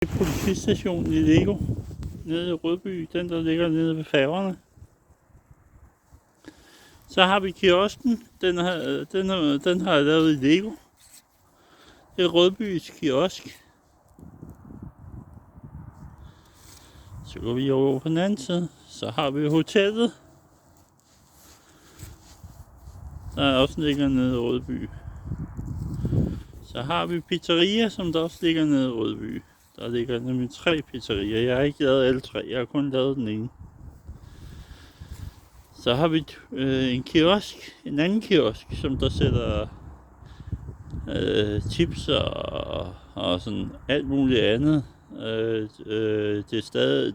Politistationen i Lego, nede i Rødby, den der ligger nede ved færgerne. Så har vi kiosken, den har jeg lavet i Lego. Det er Rødbys kiosk. Så går vi over på den anden side, så har vi hotellet. Der er også ligger nede i Rødby. Så har vi pizzeria, som der også ligger nede i Rødby. Der ligger nemlig 3 pizzerier. Jeg har ikke lavet alle 3, jeg har kun lavet den ene. Så har vi en kiosk, en anden kiosk, som der sætter chips og sådan alt muligt andet.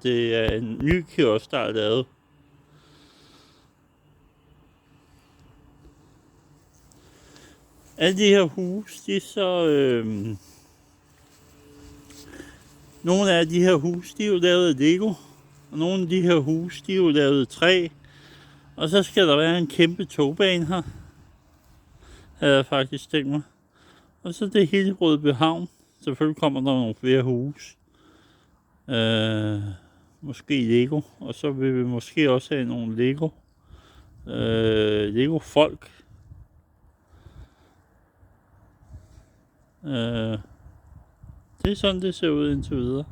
Det er en ny kiosk, der er lavet. Alle de her huse, de er så... nogle af de her huse, de er jo lavet af Lego. Og nogle af de her huse, de er jo lavet af træ. Og så skal der være en kæmpe togbane her. Havde jeg faktisk tænkt mig. Og så det hele Rødby Havn. Selvfølgelig kommer der nogle flere huse. Måske Lego. Og så vil vi måske også have nogle Lego. Lego folk. Det er sådan, det ser ud indtil videre.